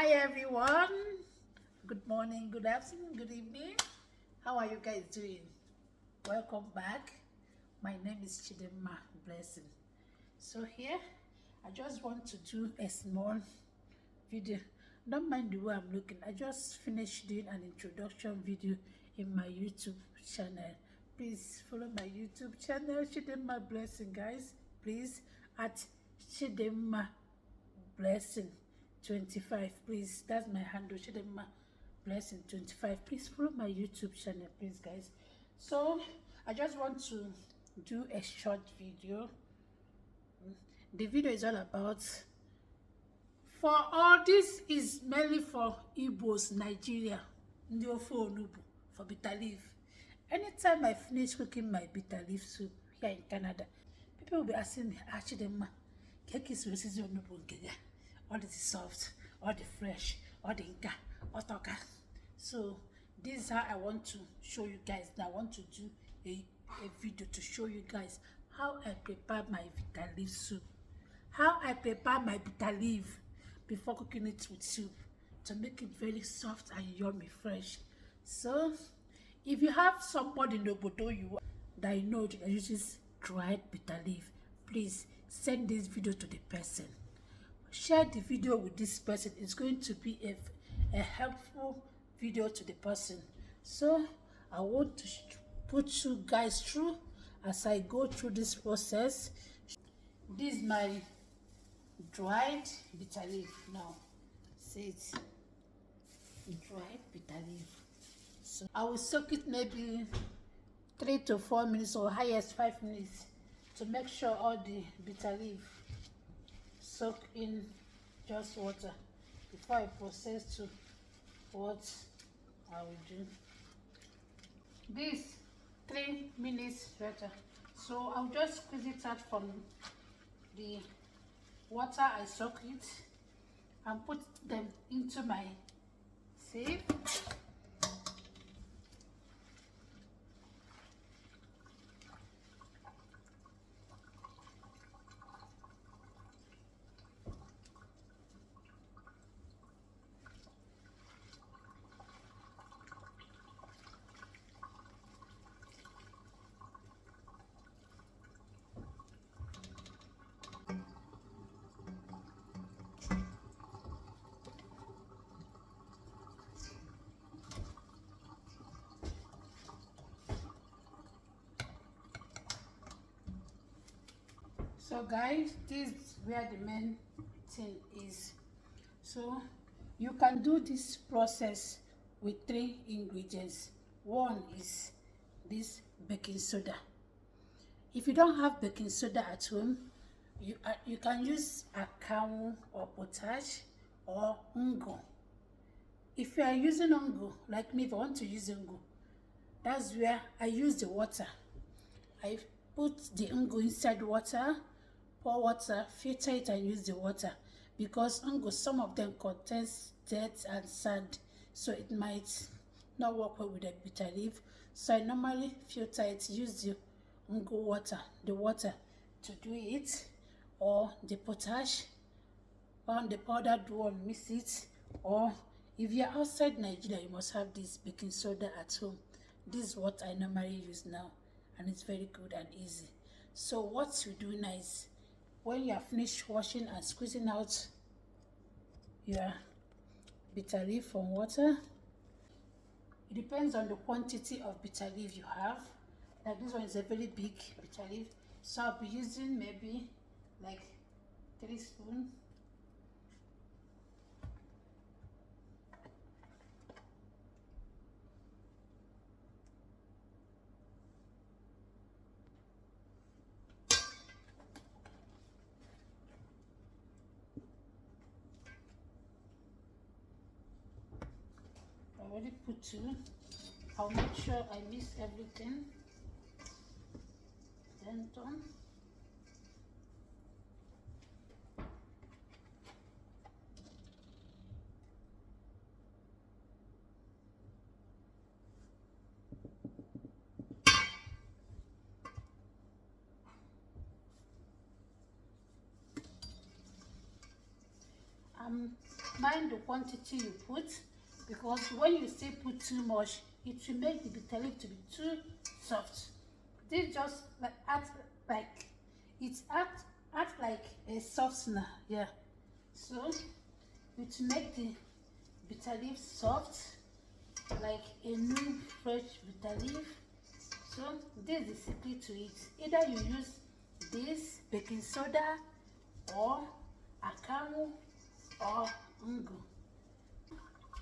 Hi everyone. Good morning, good afternoon, good evening. How are you guys doing? Welcome back. My name is Chidema Blessing. So here, I just want to do a small video. Don't mind the way I'm looking. I just finished doing an introduction video in my YouTube channel. Please follow my YouTube channel, Chidema Blessing, guys. Please at Chidema Blessing 25, please. That's my handle, Chidema Blessing 25. Please follow my YouTube channel, please, guys. So I just want to do a short video. The video is all about, for all this is mainly for IGBO'S Nigeria, for Bitterleaf. Anytime I finish cooking my Bitterleaf soup here in Canada, people will be asking me, Chidema, cake is all the soft, all the fresh, all the inka, all toka. So this is how I want to show you guys. I want to do a video to show you guys how I prepare my Bitterleaf soup, how I prepare my Bitterleaf before cooking it with soup to make it very soft and yummy fresh. So if you have somebody in the Obodo that you know that uses dried Bitterleaf, please send this video to the person. Share the video with this person. It's going to be a helpful video to the person. So I want to put you guys through as I go through this process. This is my dried Bitterleaf. Now see it, dried Bitterleaf. So I will soak it maybe 3 to 4 minutes or highest 5 minutes to make sure all the Bitterleaf soak in just water before I process to what I will do. This 3 minutes later, so I'll just squeeze it out from the water I soak it and put them into my sieve. So guys, this is where the main thing is. So you can do this process with 3 ingredients. One is this baking soda. If you don't have baking soda at home, you can use akamu or potash or ungo. If you are using ungo, like me, if I want to use ungo, that's where I use the water. I put the ungo inside water, pour water, filter it and use the water, because ungo, some of them contains dirt and sand, so it might not work well with the Bitterleaf. So I normally filter it, use the ungo water, the water to do it, or the potash, or the powdered one, mix it. Or if you're outside Nigeria, you must have this baking soda at home. This is what I normally use now, and it's very good and easy. So what you do now is, when you are finished washing and squeezing out your Bitterleaf from water, it depends on the quantity of Bitterleaf you have. Like this one is a very big Bitterleaf, so I'll be using maybe like 3 spoons. I already put 2. I'll make sure I mix everything. Then done. I'm mind the quantity you put, because when you still put too much, it will make the bitter leaf to be too soft. This just like act like a softener, yeah. So it will make the bitter leaf soft, like a new fresh bitter leaf. So this is the secret to it. Either you use this baking soda or akamu or ungu.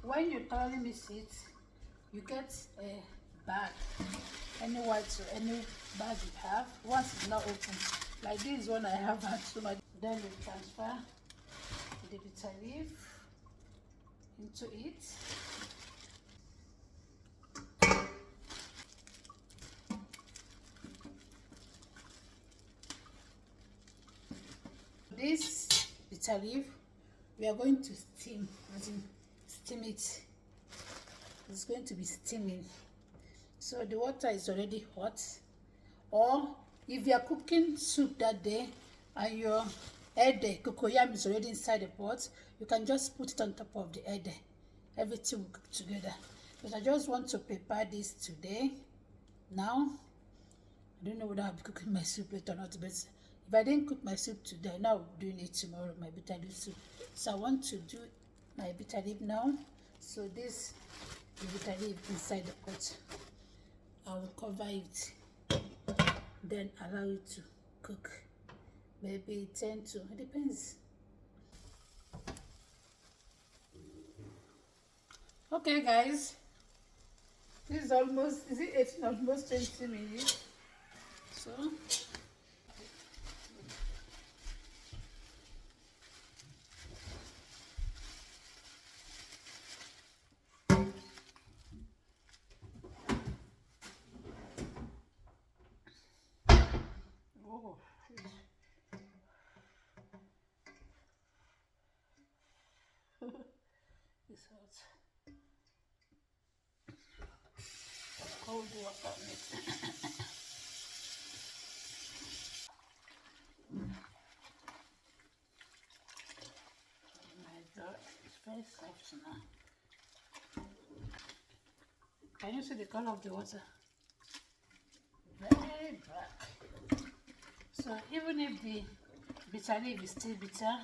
When you thoroughly mix it, you get a bag, any white or any bag you have. Once it's not open, like this one I have at home, then you transfer the bitter leaf into it. This bitter leaf, we are going to steam, steam it. It's going to be steaming. So the water is already hot. Or if you are cooking soup that day and your cocoyam is already inside the pot, you can just put it on top of the ede. Everything will cook together. But I just want to prepare this today. Now, I don't know whether I'll be cooking my soup later or not, but if I didn't cook my soup today, now I'll be doing it tomorrow, my bitter leaf soup. So I want to do my bitter leaf now. So this is bitter leaf inside the pot. I will cover it, then allow it to cook. Maybe 10 to, it depends. Okay guys, this is almost, is it 18, almost 20 minutes. So oh, it's hot. Cold water on it. My God, it's very soft now. Can you see the color of the water? Very black. So even if the bitter leaf is still bitter,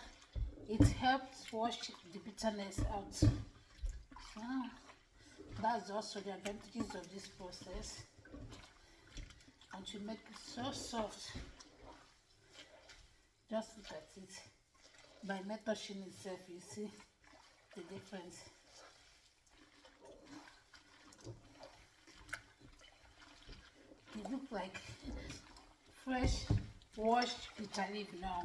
it helps wash the bitterness out. So that's also the advantages of this process, and to make it so soft. Just look at it. By me touching itself, you see the difference. It looks like fresh washed bitter leaf now.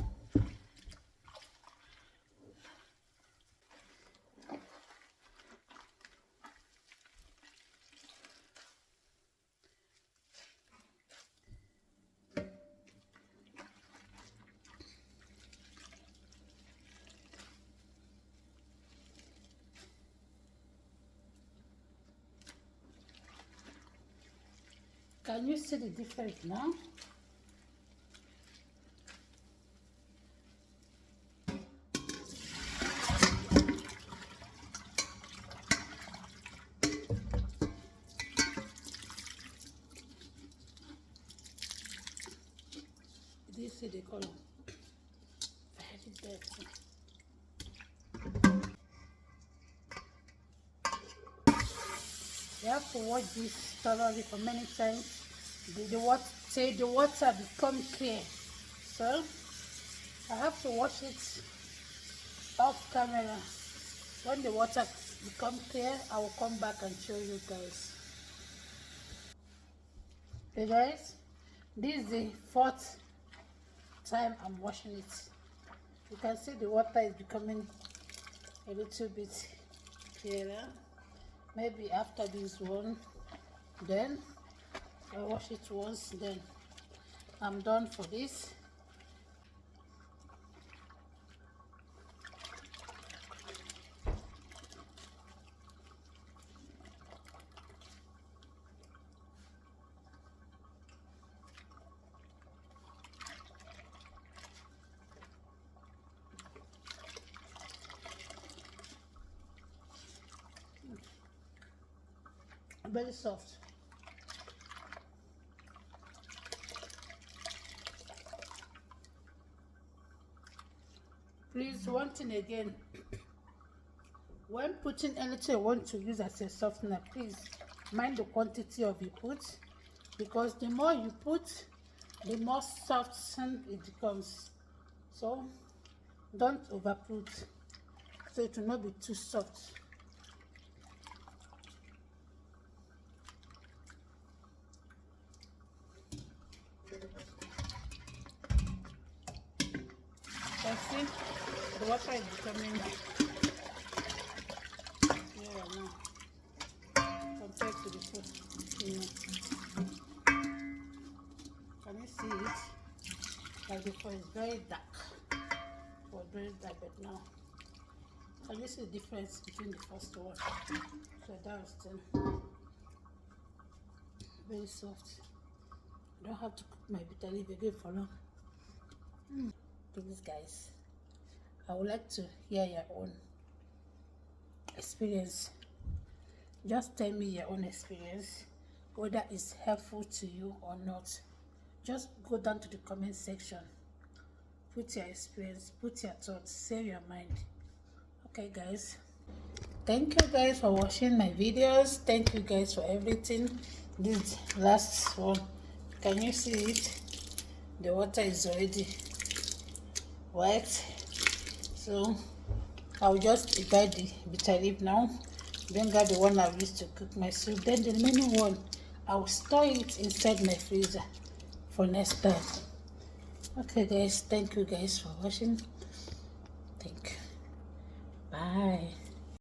Can you see the difference now? Do you see the color? Very dirty. You have to wash this thoroughly for many times. The water become clear. So I have to wash it off camera. When the water become clear, I will come back and show you guys. Hey guys, this is the 4th time I'm washing it. You can see the water is becoming a little bit clearer. Maybe after this one, then I wash it once, then I'm done for this. Very soft. Please, one thing again, when putting anything you want to use as a softener, please mind the quantity of you put, because the more you put, the more softened it becomes. So don't over put, so it will not be too soft. See, the water is becoming clearer now compared to the food. Can you see it? Like before, it's very dark, or very dark, but now can you see the difference between the first one? So that was still very soft. I don't have to cook my bitter leaf again for long. Please, guys, I would like to hear your own experience. Just tell me your own experience, whether it's helpful to you or not. Just go down to the comment section, put your experience, put your thoughts, say your mind. Okay, guys, thank you guys for watching my videos. Thank you guys for everything. This last one, can you see it? The water is already white, so I'll just divide the bitter leaf now, then got the one I've used to cook my soup, then the remaining one I'll store it inside my freezer for next time. Okay guys, thank you guys for watching. Thank you. Bye.